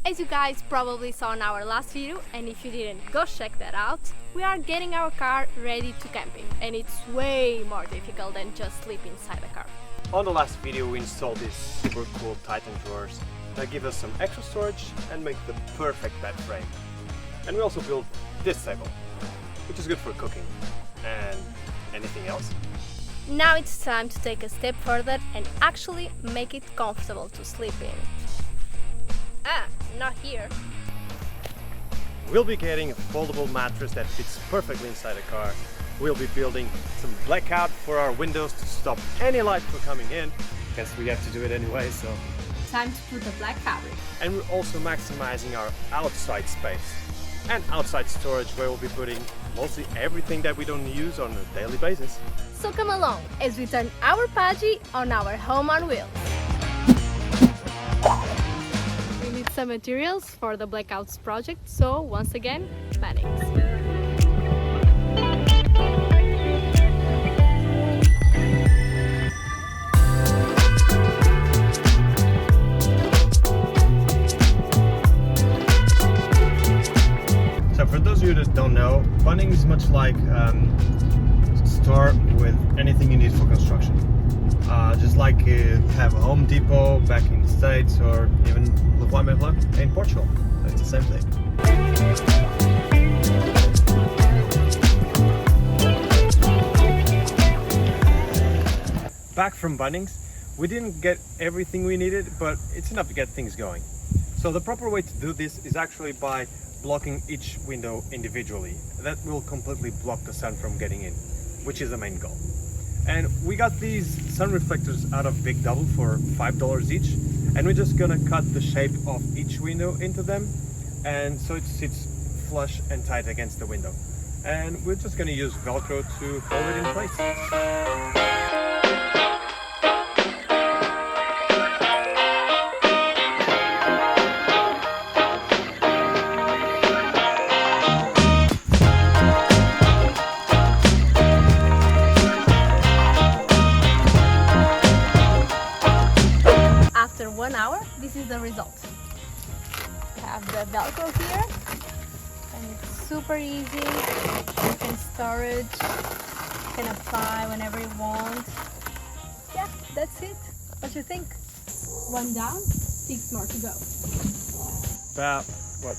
As you guys probably saw in our last video, and if you didn't, go check that out, we are getting our car ready to camping, and it's way more difficult than just sleep inside the car. On the last video we installed these super cool Titan drawers that give us some extra storage and make the perfect bed frame. And we also built this table, which is good for cooking. And anything else? Now it's time to take a step further and actually make it comfortable to sleep in. Not here. We'll be getting a foldable mattress that fits perfectly inside the car. We'll be building some blackout for our windows to stop any light from coming in. Guess we have to do it anyway, so... Time to put the black fabric. And we're also maximizing our outside space and outside storage, where we'll be putting mostly everything that we don't use on a daily basis. So come along as we turn our Pajero on our home on wheels. We need some materials for the blackouts project, so once again, panics. So for those of you that don't know, Bunning is much like a store with anything you need for construction. Just like you have a Home Depot back in the States, or even Leroy in Portugal. It's the same thing. Back from Bunnings, we didn't get everything we needed, but it's enough to get things going. So the proper way to do this is actually by blocking each window individually. That will completely block the sun from getting in, which is the main goal. And we got these sun reflectors out of Big Double for $5 each, and we're just gonna cut the shape of each window into them, and so it sits flush and tight against the window. And we're just gonna use Velcro to hold it in place. After 1 hour, this is the result. We have the Velcro here, and it's super easy. You can store it, you can apply whenever you want. Yeah, that's it. What you think? 1 down, 6 more to go. About,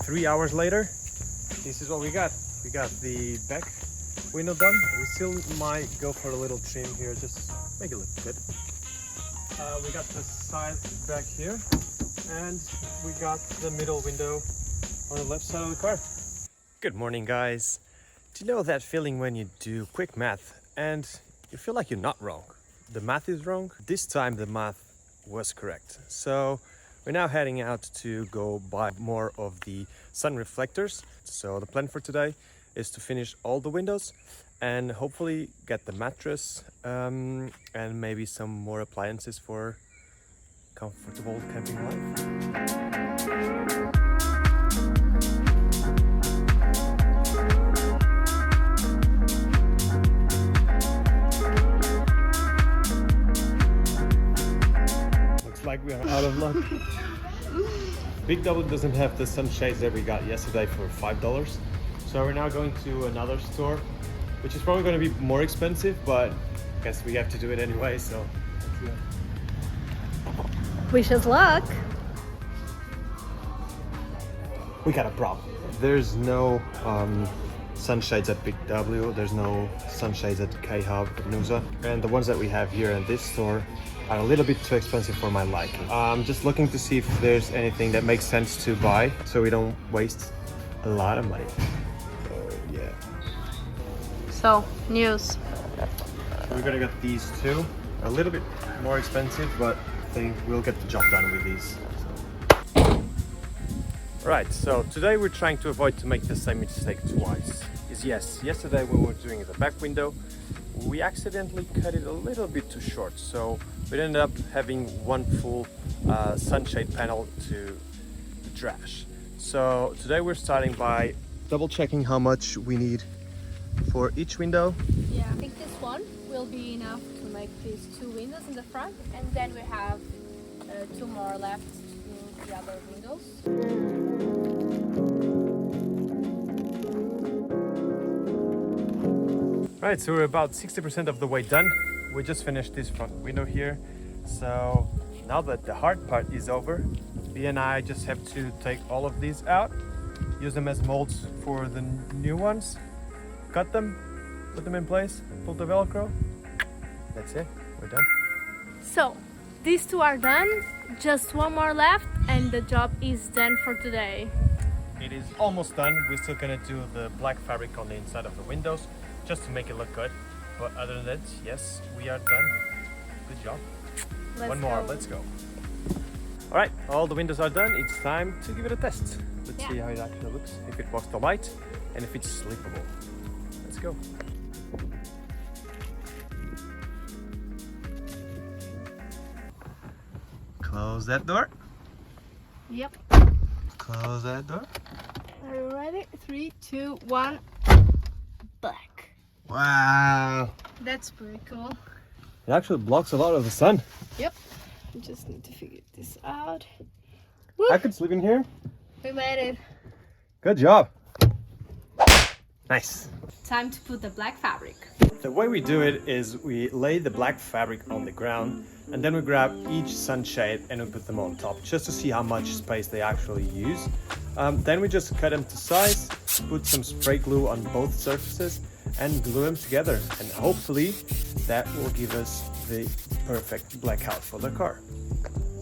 3 hours later, this is what we got. We got the back window done. We still might go for a little trim here, just make it look good. We got the side back here, and we got the middle window on the left side of the car. Good morning, guys. Do you know that feeling when you do quick math and you feel like you're not wrong? The math is wrong. This time the math was correct. So we're now heading out to go buy more of the sun reflectors. So the plan for today is to finish all the windows and hopefully get the mattress and maybe some more appliances for comfortable camping life. Looks like we are out of luck. Big Double doesn't have the sunshades that we got yesterday for $5. So we're now going to another store, which is probably going to be more expensive, but I guess we have to do it anyway, so let's do it. Wish us luck! We got a problem. There's no sunshades at Big W, there's no sunshades at K-Hub at Noosa, and the ones that we have here in this store are a little bit too expensive for my liking. I'm just looking to see if there's anything that makes sense to buy so we don't waste a lot of money. Yeah. So, news. We're gonna get these two, a little bit more expensive, but I think we'll get the job done with these. Right, so today we're trying to avoid to make the same mistake twice. Yes, yesterday when we were doing the back window, we accidentally cut it a little bit too short, so we ended up having one full sunshade panel to trash. So today we're starting by double checking how much we need for each window. Yeah, I think this one will be enough to make these 2 windows in the front, and then we have 2 more left to the other windows. Right, so we're about 60% of the way done. We just finished this front window here. So now that the hard part is over, B and I just have to take all of these out, use them as molds for the new ones, cut them, put them in place, pull the Velcro. That's it, we're done. So these two are done, just one more left and the job is done for today. It is almost done. We're still gonna do the black fabric on the inside of the windows just to make it look good. But other than that, yes, we are done. Good job. One more, let's go. All right, all the windows are done. It's time to give it a test. Let's see how it actually looks, if it works the light and if it's sleepable. Let's go. Close that door. Yep. Close that door. Are you ready? 3, 2, 1. Black. Wow. That's pretty cool. It actually blocks a lot of the sun. Yep. I just need to figure this out. I could sleep in here. We made it. Good job. Nice. Time to put the black fabric. The way we do it is we lay the black fabric on the ground and then we grab each sunshade and we put them on top just to see how much space they actually use. Then we just cut them to size, put some spray glue on both surfaces and glue them together, and hopefully that will give us the perfect blackout for the car.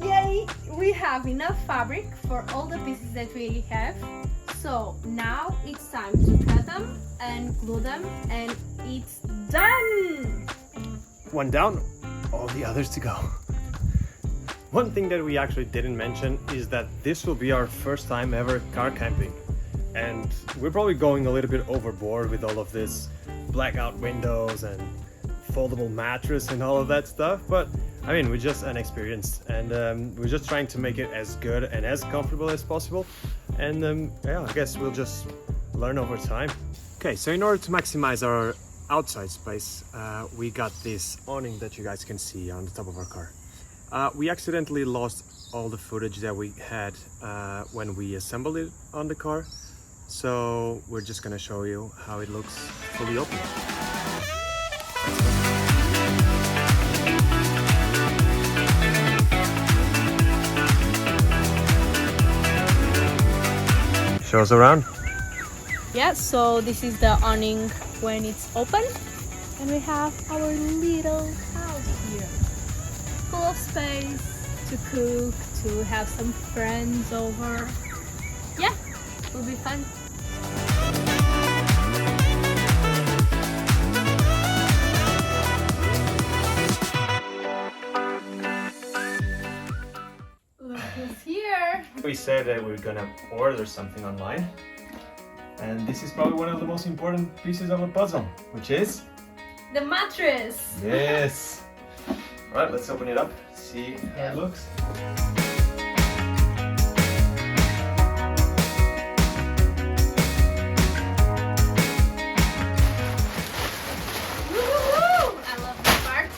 Yay! We have enough fabric for all the pieces that we have. So now it's time to cut them and glue them and it's done! One down, all the others to go. One thing that we actually didn't mention is that this will be our first time ever car camping. And we're probably going a little bit overboard with all of this blackout windows and foldable mattress and all of that stuff. But I mean, we're just inexperienced and we're just trying to make it as good and as comfortable as possible. And yeah, I guess we'll just learn over time. Okay, so in order to maximize our outside space, we got this awning that you guys can see on the top of our car. We accidentally lost all the footage that we had when we assembled it on the car. So we're just gonna show you how it looks fully open. Show us around. Yeah, so this is the awning when it's open. And we have our little house here. Full of space to cook, to have some friends over. Yeah, it will be fun. Look who's here. We said that we're gonna order something online. And this is probably one of the most important pieces of the puzzle, which is the mattress. Yes. All right, let's open it up, see how it looks. Woo-hoo-hoo! I love this part.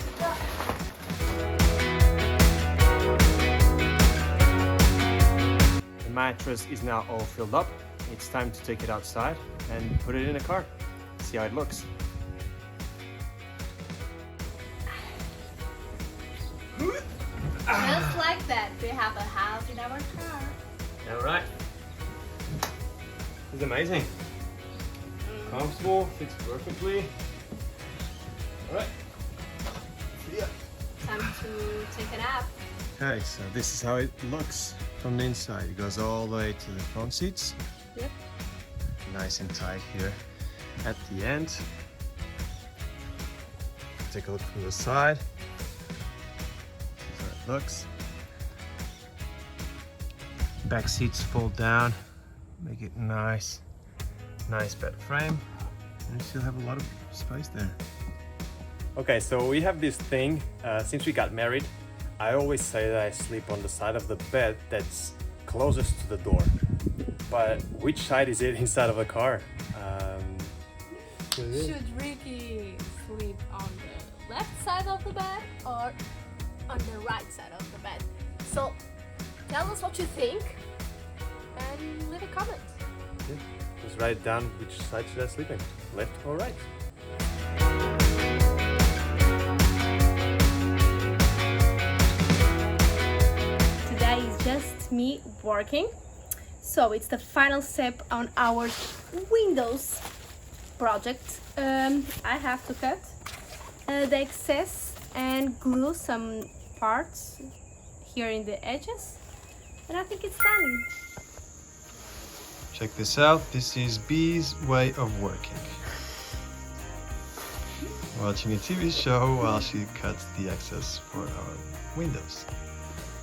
The mattress is now all filled up. It's time to take it outside and put it in a car. See how it looks. Just like that, we have a house in our car. All right. It's amazing. Comfortable, fits perfectly. All right. See ya. Time to take a nap. Okay, so this is how it looks from the inside. It goes all the way to the front seats. Yep. Nice and tight here at the end. Take a look from the side. That's how it looks. Back seats fold down, make it nice. Nice bed frame. And you still have a lot of space there. Okay, so we have this thing, since we got married, I always say that I sleep on the side of the bed that's closest to the door. But which side is it inside of a car? Should Ricky sleep on the left side of the bed or on the right side of the bed? So tell us what you think and leave a comment. Yeah, just write down which side should I sleep in, left or right. just me working. So it's the final step on our windows project. I have to cut the excess and glue some parts here in the edges, and I think it's done. Check this out. This is Bee's way of working. Watching a TV show while she cuts the excess for our windows.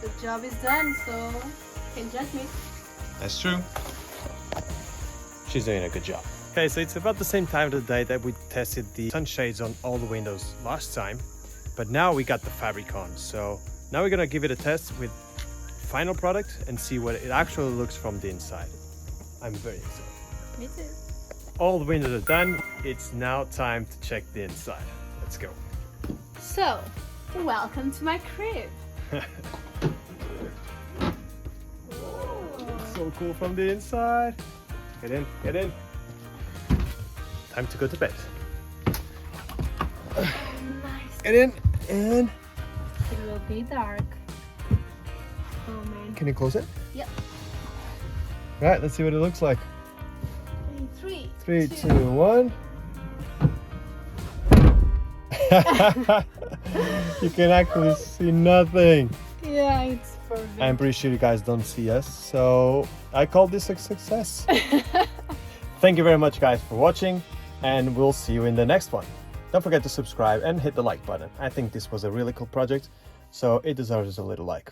The job is done, so can't judge me. That's true. She's doing a good job. Okay, so it's about the same time of the day that we tested the sunshades on all the windows last time, but now we got the fabric on. So now we're gonna give it a test with final product and see what it actually looks from the inside. I'm very excited. Me too. All the windows are done. It's now time to check the inside. Let's go. So, welcome to my crib. So cool from the inside. Get in, get in. Time to go to bed. Nice. Get in and... It will be dark. Oh man. Can you close it? Yep. Right, let's see what it looks like. In 3, 3, 2, 1. You can actually see nothing. Yeah, it's perfect. I'm pretty sure you guys don't see us, so I call this a success. Thank you very much, guys, for watching, and we'll see you in the next one. Don't forget to subscribe and hit the like button. I think this was a really cool project, so it deserves a little like.